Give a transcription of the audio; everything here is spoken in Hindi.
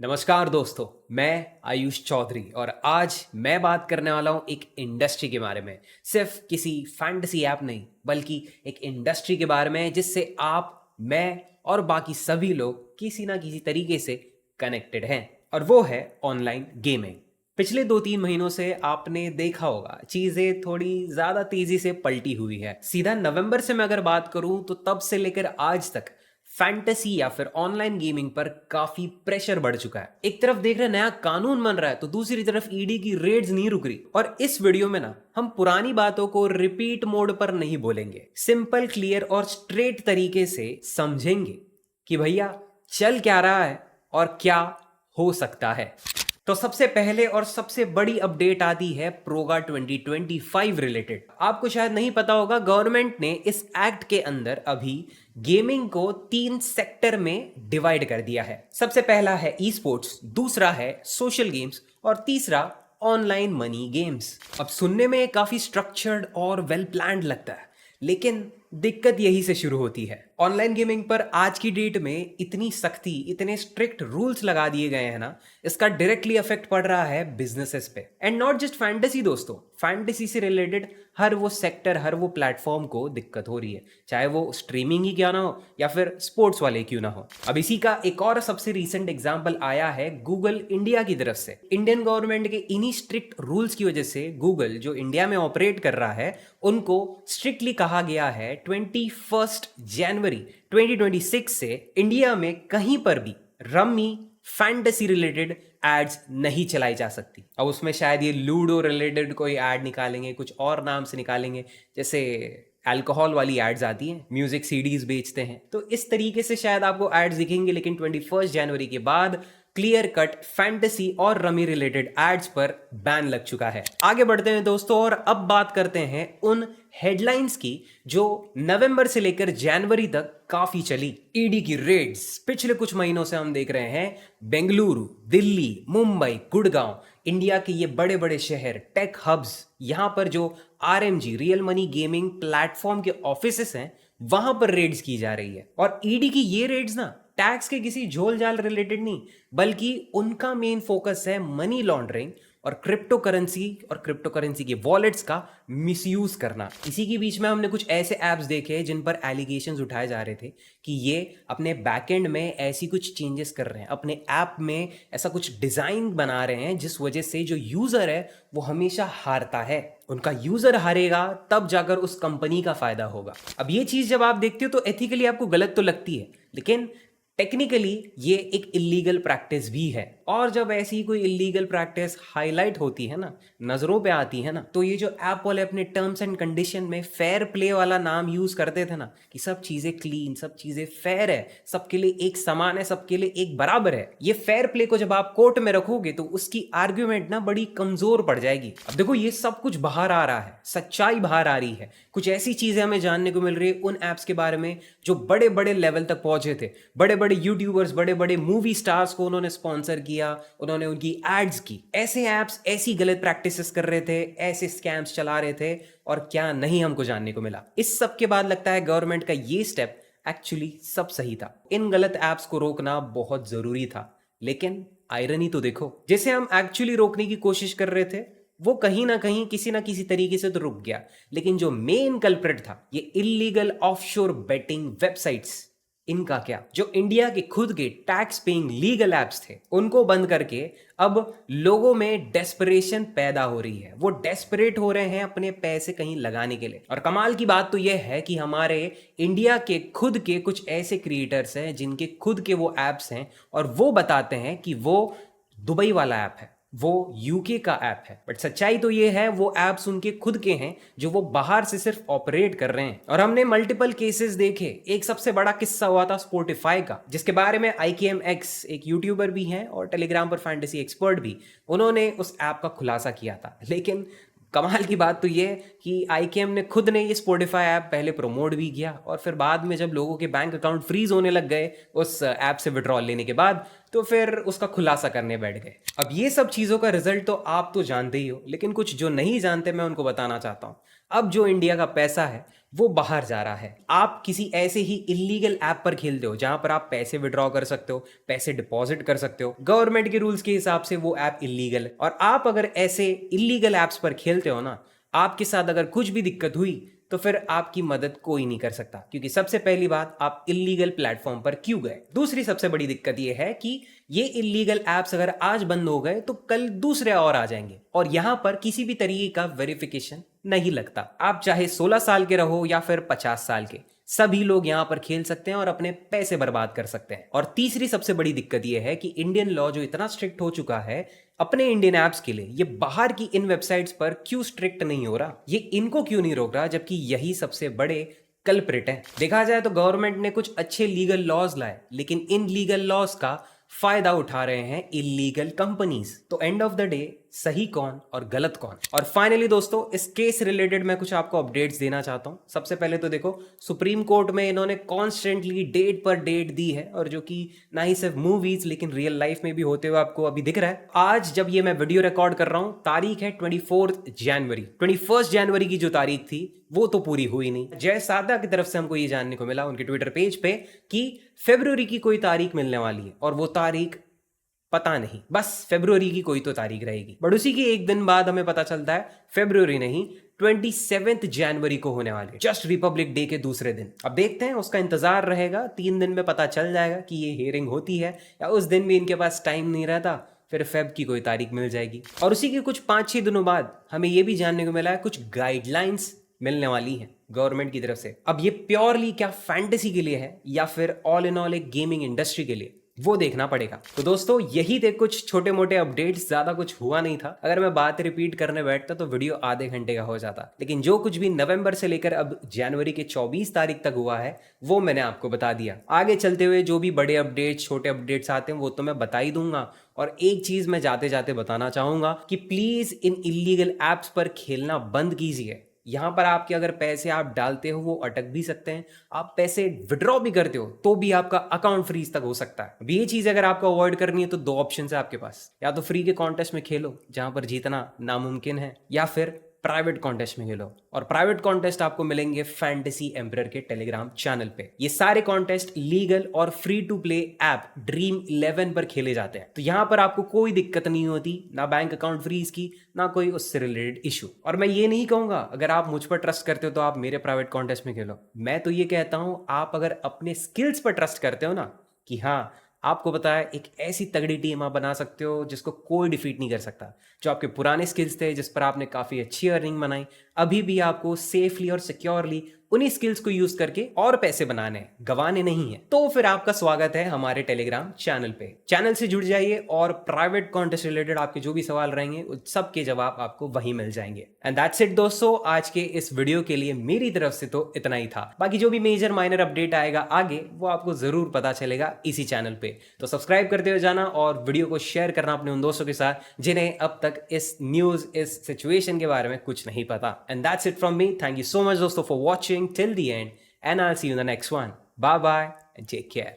नमस्कार दोस्तों, मैं आयुष चौधरी और आज मैं बात करने वाला हूँ एक इंडस्ट्री के बारे में। सिर्फ किसी फैंटेसी ऐप नहीं, बल्कि एक इंडस्ट्री के बारे में जिससे आप, मैं और बाकी सभी लोग किसी ना किसी तरीके से कनेक्टेड हैं, और वो है ऑनलाइन गेमिंग। पिछले 2-3 महीनों से आपने देखा होगा चीजें थोड़ी ज्यादा तेजी से पलटी हुई है। सीधा नवंबर से मैं अगर बात करूं तो तब से लेकर आज तक फैंटेसी या फिर ऑनलाइन गेमिंग पर काफी प्रेशर बढ़ चुका है। एक तरफ देख रहे नया कानून बन रहा है तो दूसरी तरफ ईडी की रेड्स नहीं रुक रही। और इस वीडियो में ना हम पुरानी बातों को रिपीट मोड पर नहीं बोलेंगे, सिंपल, क्लियर और स्ट्रेट तरीके से समझेंगे कि भैया चल क्या रहा है और क्या हो सकता है। तो सबसे पहले और सबसे बड़ी अपडेट आती है प्रोगा 2025 रिलेटेड। आपको शायद नहीं पता होगा, गवर्नमेंट ने इस एक्ट के अंदर अभी गेमिंग को 3 सेक्टर में डिवाइड कर दिया है। सबसे पहला है ई स्पोर्ट्स, दूसरा है सोशल गेम्स और तीसरा ऑनलाइन मनी गेम्स। अब सुनने में काफी स्ट्रक्चर्ड और वेल प्लान्ड लगता है, लेकिन दिक्कत यही से शुरू होती है। ऑनलाइन गेमिंग पर आज की डेट में इतनी सख्ती, इतने स्ट्रिक्ट रूल्स लगा दिए गए हैं ना, इसका डायरेक्टली इफेक्ट पड़ रहा है बिजनेसेस पे। एंड नॉट जस्ट फैंटेसी दोस्तों, फैंटेसी से रिलेटेड हर वो सेक्टर, हर वो प्लेटफॉर्म को दिक्कत हो रही है, चाहे वो स्ट्रीमिंग ही क्यों ना हो या फिर स्पोर्ट्स वाले क्यों ना हो। अब इसी का एक और सबसे रीसेंट एग्जांपल आया है गूगल इंडिया की तरफ से। इंडियन गवर्नमेंट के इन्हीं स्ट्रिक्ट रूल्स की वजह से गूगल, जो इंडिया में ऑपरेट कर रहा है, उनको स्ट्रिक्टली कहा गया है 21 जनवरी 2026 से इंडिया में कहीं पर भी रम्मी, फैंटेसी रिलेटेड एड्स नहीं चलाई जा सकती। अब उसमें शायद ये लूडो रिलेटेड कोई एड निकालेंगे, कुछ और नाम से निकालेंगे, जैसे अल्कोहल वाली एड्स आती हैं, म्यूजिक सीडीज बेचते हैं, तो इस तरीके से शायद आपको एड्स दिखेंगे। लेकिन 21 जनवरी के बाद क्लियर कट फैंटेसी और रमी रिलेटेड एड्स पर बैन लग चुका है। आगे बढ़ते हैं दोस्तों और अब बात करते हैं उन हेडलाइंस की जो नवंबर से लेकर जनवरी तक काफी चली। ईडी की रेड्स पिछले कुछ महीनों से हम देख रहे हैं। बेंगलुरु, दिल्ली, मुंबई, गुड़गांव, इंडिया के ये बड़े बड़े शहर, टेक हब्स, यहां पर जो RMG, real money gaming platform के ऑफिसेस हैं, वहां पर रेड्स की जा रही है। और ईडी की ये रेड्स ना टैक्स के किसी झोल झाल रिलेटेड नहीं, बल्कि उनका मेन फोकस है मनी लॉन्ड्रिंग और क्रिप्टो करेंसी के वॉलेट्स का मिसयूज करना। इसी के बीच में हमने कुछ ऐसे एप्स देखे जिन पर एलिगेशंस उठाए जा रहे थे कि ये अपने बैकएंड में ऐसी कुछ चेंजेस कर रहे हैं, अपने ऐप में ऐसा कुछ डिजाइन बना रहे हैं जिस वजह से जो यूजर है वो हमेशा हारता है। उनका यूजर हारेगा तब जाकर उस कंपनी का फायदा होगा। अब ये चीज जब आप देखते हो तो एथिकली आपको गलत तो लगती है, लेकिन टेक्निकली ये एक इलीगल प्रैक्टिस भी है। और जब ऐसी कोई इलीगल प्रैक्टिस हाईलाइट होती है ना, नजरों पे आती है ना, तो ये जो ऐप वाले अपने टर्म्स एंड कंडीशन में फेयर प्ले वाला नाम यूज करते थे ना, कि सब चीजें क्लीन, सब चीजें फेयर है, सबके लिए एक समान है, सबके लिए एक बराबर है, ये फेयर प्ले को जब आप कोर्ट में रखोगे तो उसकी आर्ग्यूमेंट ना बड़ी कमजोर पड़ जाएगी। अब देखो ये सब कुछ बाहर आ रहा है, सच्चाई बाहर आ रही है, कुछ ऐसी चीजें हमें जानने को मिल रही है उन एप्स के बारे में जो बड़े बड़े लेवल तक पहुंचे थे। बड़े बड़े यूट्यूबर्स, बड़े बड़े मूवी स्टार्स को उन्होंने स्पॉन्सर किया, उन्होंने उनकी एड्स की। ऐसे एप्स ऐसी गलत प्रैक्टिसेस कर रहे थे, ऐसे स्कैम्स चला रहे थे, और क्या नहीं हमको जानने को मिला। इस सब के बाद लगता है गवर्नमेंट का ये स्टेप एक्चुअली सब सही था। इन गलत एप्स को रोकना बहुत जरूरी था, लेकिन आयरनी तो देखो, जैसे हम एक्चुअली रोकने की कोशिश कर रहे थे वो कहीं ना कहीं किसी ना किसी तरीके से तो रुक गया। लेकिन जो मेन कल्प्रिट था, ये इलीगल ऑफशोर बेटिंग वेबसाइट्स, इनका क्या? जो इंडिया के खुद के टैक्स पेइंग लीगल एप्स थे, उनको बंद करके अब लोगों में डेस्परेशन पैदा हो रही है। वो डेस्परेट हो रहे हैं अपने पैसे कहीं लगाने के लिए। और कमाल की बात तो यह है कि हमारे इंडिया के खुद के कुछ ऐसे क्रिएटर्स हैं जिनके खुद के वो एप्स हैं, और वो बताते हैं कि वो दुबई वाला ऐप है, वो यूके का ऐप है। बट सच्चाई तो ये है वो ऐप्स उनके खुद के हैं जो वो बाहर से सिर्फ ऑपरेट कर रहे हैं। और हमने मल्टीपल केसेस देखे। एक सबसे बड़ा किस्सा हुआ था स्पॉटिफाई का, जिसके बारे में IKMX, एक यूट्यूबर भी हैं और टेलीग्राम पर फैंटेसी एक्सपर्ट भी, उन्होंने उस ऐप का खुलासा किया था। लेकिन कमाल की बात तो ये कि IKM ने खुद ने ये स्पॉटिफाई ऐप पहले प्रमोट भी किया, और फिर बाद में जब लोगों के बैंक अकाउंट फ्रीज होने लग गए उस ऐप से विड्रॉल लेने के बाद, तो फिर उसका खुलासा करने बैठ गए। अब ये सब चीज़ों का रिजल्ट तो आप तो जानते ही हो, लेकिन कुछ जो नहीं जानते मैं उनको बताना चाहता हूँ। अब जो इंडिया का पैसा है वो बाहर जा रहा है। आप किसी ऐसे ही इलीगल ऐप पर खेलते हो जहां पर आप पैसे विड्रॉ कर सकते हो, पैसे डिपॉजिट कर सकते हो। गवर्नमेंट के रूल्स के हिसाब से वो ऐप इलीगल है, और आप अगर ऐसे इलीगल ऐप्स पर खेलते हो ना, आपके साथ अगर कुछ भी दिक्कत हुई तो फिर आपकी मदद कोई नहीं कर सकता, क्योंकि सबसे पहली बात, आप इलीगल प्लेटफॉर्म पर क्यों गए। दूसरी सबसे बड़ी दिक्कत यह है कि ये इलीगल एप्स अगर आज बंद हो गए तो कल दूसरे और आ जाएंगे, और यहां पर किसी भी तरीके का वेरिफिकेशन नहीं लगता। आप चाहे 16 साल के रहो या फिर 50 साल के, सभी लोग यहां पर खेल सकते हैं और अपने पैसे बर्बाद कर सकते हैं। और तीसरी सबसे बड़ी दिक्कत यह है कि इंडियन लॉ जो इतना स्ट्रिक्ट हो चुका है अपने इंडियन ऐप्स के लिए, ये बाहर की इन वेबसाइट्स पर क्यों स्ट्रिक्ट नहीं हो रहा, ये इनको क्यों नहीं रोक रहा, जबकि यही सबसे बड़े कल्प्रिट है। देखा जाए तो गवर्नमेंट ने कुछ अच्छे लीगल लॉज लाए, लेकिन इन लीगल लॉज का फायदा उठा रहे हैं इलीगल कंपनीज। तो एंड ऑफ द डे सही कौन और गलत कौन। और फाइनली दोस्तों, इस केस रिलेटेड मैं कुछ आपको अपडेट्स देना चाहता हूं। सबसे पहले तो देखो, सुप्रीम कोर्ट में इन्होंने कॉन्स्टेंटली डेट पर डेट दी है, और जो कि ना ही सिर्फ मूवीज लेकिन रियल लाइफ में भी होते हुए आपको अभी दिख रहा है। आज जब ये मैं वीडियो रिकॉर्ड कर रहा हूं, तारीख है 24 जनवरी। 21 जनवरी की जो तारीख थी वो तो पूरी हुई नहीं। जय सादा की तरफ से हमको ये जानने को मिला उनके ट्विटर पेज पे कि फरवरी की कोई तारीख मिलने वाली है, और वो तारीख पता नहीं, बस फरवरी की कोई तो तारीख रहेगी। बट उसी के एक दिन बाद हमें पता चलता है फरवरी नहीं, 27 जनवरी को होने वाली है, जस्ट रिपब्लिक डे के दूसरे दिन। अब देखते हैं, उसका इंतजार रहेगा। 3 दिन में पता चल जाएगा कि ये हियरिंग होती है, या उस दिन भी इनके पास टाइम नहीं रहता, फिर फेब की कोई तारीख मिल जाएगी। और उसी के कुछ 5-6 दिनों बाद हमें यह भी जानने को मिला है कुछ गाइडलाइंस मिलने वाली है गवर्नमेंट की तरफ से। अब ये प्योरली क्या फैंटेसी के लिए है या फिर ऑल इन ऑल एक गेमिंग इंडस्ट्री के लिए, वो देखना पड़ेगा। तो दोस्तों, यही थे कुछ छोटे मोटे अपडेट्स, ज्यादा कुछ हुआ नहीं था। अगर मैं बात रिपीट करने बैठता तो वीडियो आधे घंटे का हो जाता, लेकिन जो कुछ भी नवंबर से लेकर अब जनवरी के 24 तारीख तक हुआ है वो मैंने आपको बता दिया। आगे चलते हुए जो भी बड़े अपडेट्स, छोटे अपडेट्स आते हैं वो तो मैं बता ही दूंगा। और एक चीज मैं जाते जाते बताना चाहूंगा कि प्लीज इन इलीगल एप्स पर खेलना बंद कीजिए। यहां पर आपके अगर पैसे आप डालते हो वो अटक भी सकते हैं, आप पैसे विड्रॉ भी करते हो तो भी आपका अकाउंट फ्रीज तक हो सकता है। अब ये चीज अगर आपको अवॉइड करनी है तो 2 ऑप्शन है आपके पास, या तो फ्री के कॉन्टेस्ट में खेलो जहां पर जीतना नामुमकिन है, या फिर प्राइवेट कॉन्टेस्ट में खेलो। और प्राइवेट कॉन्टेस्ट आपको मिलेंगे फैंटेसी एम्परर के टेलीग्राम चैनल पे। ये सारे कॉन्टेस्ट लीगल और free to play app Dream 11 पर खेले जाते हैं, तो यहां पर आपको कोई दिक्कत नहीं होती, ना बैंक अकाउंट फ्रीज की, ना कोई उससे रिलेटेड इशू। और मैं ये नहीं कहूंगा अगर आप मुझ पर ट्रस्ट करते हो तो आप मेरे प्राइवेट कॉन्टेस्ट में खेलो। मैं तो ये कहता हूं, आप अगर अपने स्किल्स पर ट्रस्ट करते हो ना, कि हाँ आपको पता है एक ऐसी तगड़ी टीम आप बना सकते हो जिसको कोई डिफीट नहीं कर सकता, जो आपके पुराने स्किल्स थे जिस पर आपने काफी अच्छी अर्निंग बनाई, अभी भी आपको सेफली और सिक्योरली उन्हीं स्किल्स को यूज करके और पैसे बनाने, गवाने नहीं है, तो फिर आपका स्वागत है हमारे टेलीग्राम चैनल पे। चैनल से जुड़ जाइए और प्राइवेट कॉन्टेस्ट रिलेटेड आपके जो भी सवाल रहेंगे उस सब के जवाब आपको वहीं मिल जाएंगे। एंड दैट्स इट दोस्तों, आज के इस वीडियो के लिए मेरी तरफ से तो इतना ही था। बाकी जो भी मेजर माइनर अपडेट आएगा आगे वो आपको जरूर पता चलेगा इसी चैनल पे। तो सब्सक्राइब करते हुए जाना और वीडियो को शेयर करना अपने उन दोस्तों के साथ जिन्हें अब तक इस न्यूज, इस सिचुएशन के बारे में कुछ नहीं पता। And that's it from me. Thank you so much दोस्तों for watching till the end, and I'll see you in the next one. Bye bye and take care.